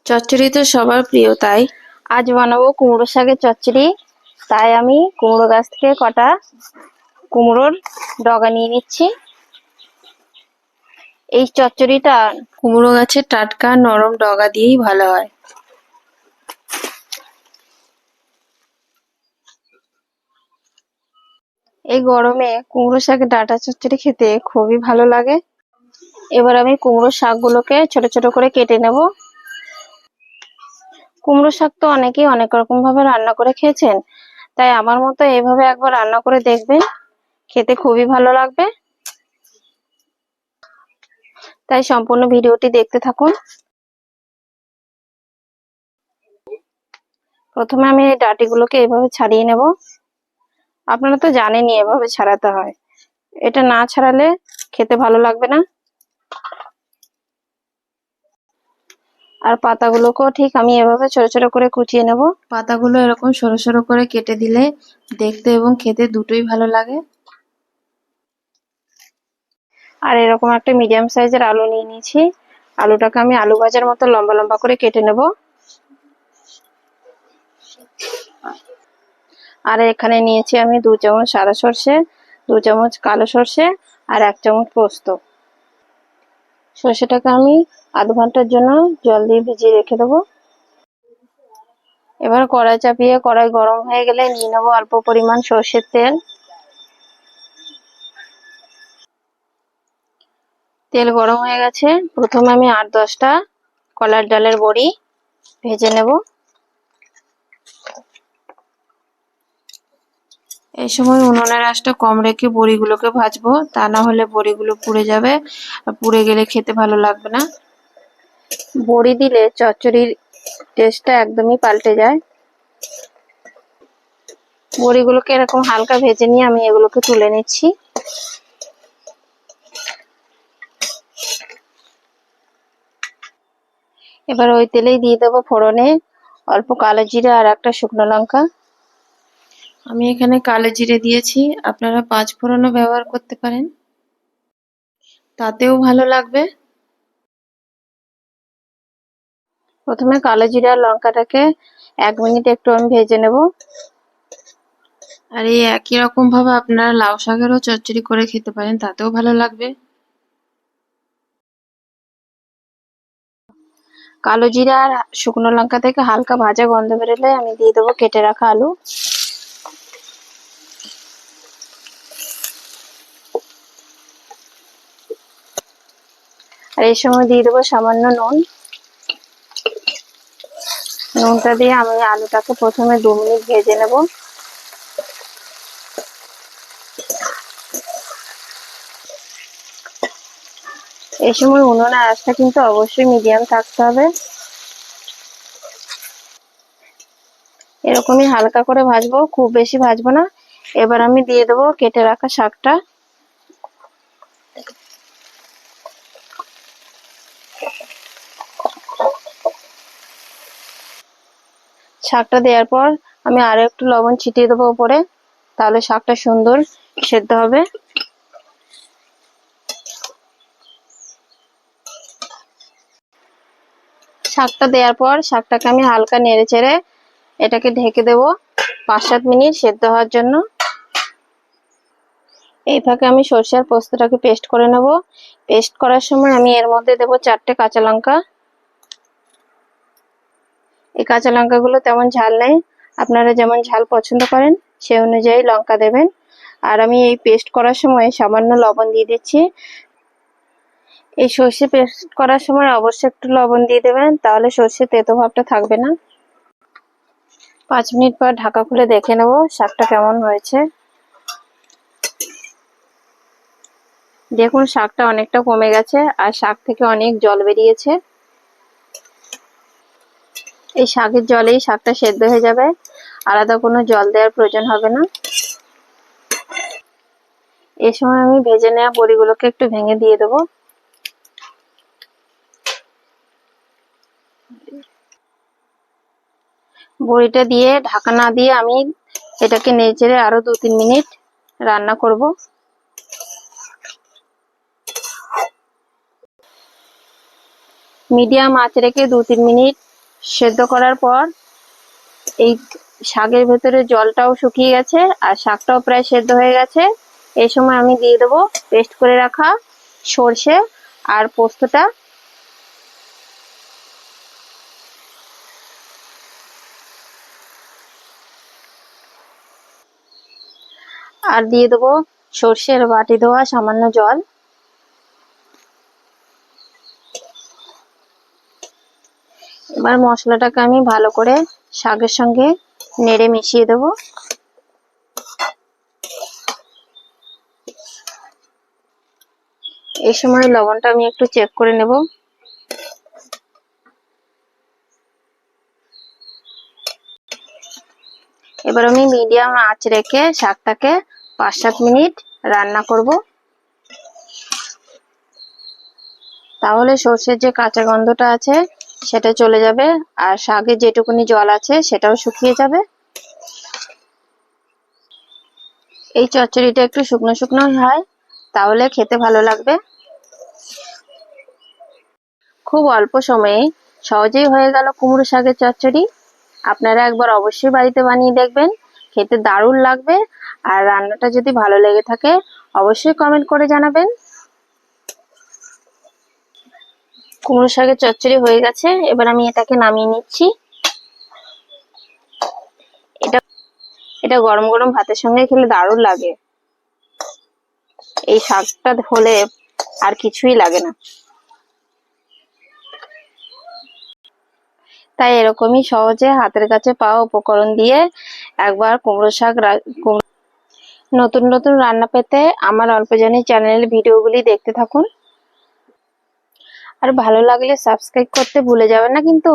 চচ্চড়ি তো সবার প্রিয়, তাই আজ বানাবো কুমড়ো শাকের চচ্চড়ি। তাই আমি কুমড়ো গাছ থেকে কটা কুমড়োর ডগা নিয়ে নিচ্ছি। এই চচ্চড়িটা কুমড়ো গাছের টাটকা নরম ডগা দিয়েই ভালো হয়। এই গরমে কুমড়ো শাকের ডাঁটা চচ্চড়ি খেতে খুবই ভালো লাগে। এবার আমি কুমড়ো শাকগুলোকে ছোট ছোট করে কেটে নেব। কুমড়ো শাক তো অনেকেই অনেক রকম ভাবে রান্না করে খেয়েছেন, তাই আমার মতো এইভাবে একবার রান্না করে দেখবেন, খেতে খুবই ভালো লাগবে। তাই সম্পূর্ণ ভিডিওটি দেখতে থাকুন। প্রথমে আমি এই ডাঁটিগুলোকে এভাবে ছাড়িয়ে নেব। আপনারা তো জানেনই এভাবে ছাড়াতে হয়, এটা না ছাড়ালে খেতে ভালো লাগবে না। আর পাতাগুলোকেও ঠিক আমি এভাবে ছোট ছোট করে কুচিয়ে নেব। পাতাগুলো এরকম সরু সরু করে কেটে দিলে দেখতে এবং খেতে দুটোই ভালো লাগে। আর এরকম একটা মিডিয়াম সাইজের আলু নিয়ে নিয়েছি। আলুটাকে আমি আলু ভাজার মতো লম্বা লম্বা করে কেটে নেব। আর এখানে নিয়েছি আমি 2 চামচ সাদা সর্ষে, 2 চামচ কালো সর্ষে আর 1 চামচ পোস্ত। সর্ষেটাকে আমি আধ ঘন্টার জন্য জল দিয়ে ভিজিয়ে রেখে দেবো। এবার কড়াই চাপিয়ে কড়াই গরম হয়ে গেলে নিয়ে নেবো অল্প পরিমাণ সর্ষের তেল। তেল গরম হয়ে গেছে, প্রথমে আমি 8-10টা কলার ডালের বড়ি ভেজে নেব। এই সময় উনুনের আঁচটা কম রেখে বড়িগুলোকে ভাজবো, তা না হলে বড়িগুলো পুড়ে যাবে, আর পুড়ে গেলে খেতে ভালো লাগবে না। বড়ি দিলে চচ্চড়ির টেস্টটা একদমই পাল্টে যায়। বড়িগুলোকে এরকম হালকা ভেজে নিয়ে আমি এগুলোকে তুলে নিচ্ছি। এবার ওই তেলেই দিয়ে দেবো ফোড়নে অল্প কালো জিরে আর একটা শুকনো লঙ্কা। আমি এখানে কালো জিরে দিয়েছি, আপনারা 5 ফোড়নও ব্যবহার করতে পারেন, তাতেও ভালো লাগবে। প্রথমে কালো জিরে আর লঙ্কাটাকে 1 মিনিট একটু আমি ভেজে নেব। আর এই একই রকম ভাবে আপনারা লাউ শাকেরও চচ্চড়ি করে খেতে পারেন, তাতেও ভালো লাগবে। কালো জিরা আর শুকনো লঙ্কা থেকে হালকা ভাজা গন্ধ বেরোলে আমি দিয়ে দেবো কেটে রাখা আলু। আর এই সময় দিয়ে দেবো সামান্য নুন। নুনটা দিয়ে আমি আলুটাকে প্রথমে 2 মিনিট ভেজে নেব। এই সময় উনুনের আঁচটা কিন্তু অবশ্যই মিডিয়াম থাকতে হবে। এরকমই হালকা করে ভাজবো, খুব বেশি ভাজবো না। এবার আমি দিয়ে দেবো কেটে রাখা শাকটা। শাকটা দেওয়ার পর আমি আরো একটু লবণ ছিটিয়ে দেবো উপরে, তাহলে শাকটা সুন্দর সেদ্ধ হবে। শাকটা দেওয়ার পর শাকটাকে আমি হালকা নেড়ে চেড়ে এটাকে ঢেকে দেবো 5-7 মিনিট সেদ্ধ হওয়ার জন্য। এই ফাঁকে আমি সরষে আর পোস্তটাকে পেস্ট করে নেব। পেস্ট করার সময় আমি এর মধ্যে দেবো 4টে কাঁচা লঙ্কা। এই কাঁচা লঙ্কাগুলো তেমন ঝাল নেই, আপনারা যেমন ঝাল পছন্দ করেন সেই অনুযায়ী লঙ্কা দেবেন। আর আমি এই পেস্ট করার সময় সামান্য লবণ দিয়ে দিচ্ছি। এই সর্ষে পেস্ট করার সময় অবশ্যই একটু লবণ দিয়ে দেবেন, তাহলে সর্ষে তেতো ভাবটা থাকবে না। 5 মিনিট পর ঢাকা খুলে দেখে নেব শাকটা কেমন হয়েছে। দেখুন শাকটা অনেকটা কমে গেছে আর শাক থেকে অনেক জল বেরিয়েছে। এই শাকের জলেই শাকটা সেদ্ধ হয়ে যাবে, আলাদা কোনো জল দেওয়ার প্রয়োজন হবে না। এই সময় আমি ভেজে নেওয়া বড়িগুলোকে একটু ভেঙে দিয়ে দেবো। বড়িটা দিয়ে ঢাকা না দিয়ে আমি এটাকে নেড়েচেড়ে আরো 2-3 মিনিট রান্না করব। মিডিয়াম আঁচ রেখে 2-3 মিনিট সেদ্ধ করার পর এই শাকের ভেতরে জলটাও শুকিয়ে গেছে আর শাকটাও প্রায় সেদ্ধ হয়ে গেছে। এই সময় আমি দিয়ে দেবো পেস্ট করে রাখা সর্ষে আর পোস্তটা। আর দিয়ে দেবো সর্ষের বাটি ধোয়া সামান্য জল। এবার মশলাটাকে আমি ভালো করে শাকের সঙ্গে নেড়ে মিশিয়ে দেবো। এই সময় লবণটা আমি একটু চেক করে নেব। এবার আমি মিডিয়াম আঁচ রেখে শাকটাকে 5-7 মিনিট রান্না করব। তাহলে সর্ষের যে কাঁচা গন্ধটা আছে সেটা চলে যাবে আর শাকে যেটুকুনি জল আছে সেটাও শুকিয়ে যাবে। এই চচ্চড়িটা একটু শুকনো শুকনো হয়, তাহলে খেতে ভালো লাগবে। খুব অল্প সময়ে সহজেই হয়ে গেল কুমড়ো শাকের চচ্চড়ি। আপনারা একবার অবশ্যই বাড়িতে বানিয়ে দেখবেন, খেতে দারুণ লাগবে। আর রান্নাটা যদি ভালো লেগে থাকে অবশ্যই কমেন্ট করে জানাবেন। কুমড়ো শাকের চচ্চড়ি হয়ে গেছে, এবার আমি এটাকে নামিয়ে নিচ্ছি। এটা গরম গরম ভাতের সঙ্গে খেলে দারুণ লাগে। এই শাকটা হলে আর কিছুই লাগে না। তাই এরকমই সহজে হাতের কাছে পাওয়া উপকরণ দিয়ে একবার কুমড়ো শাক নতুন নতুন রান্না পেতে আমার অল্প জানি চ্যানেলের ভিডিওগুলি দেখতে থাকুন। আর ভালো লাগলে সাবস্ক্রাইব করতে ভুলে যাবেন না কিন্তু।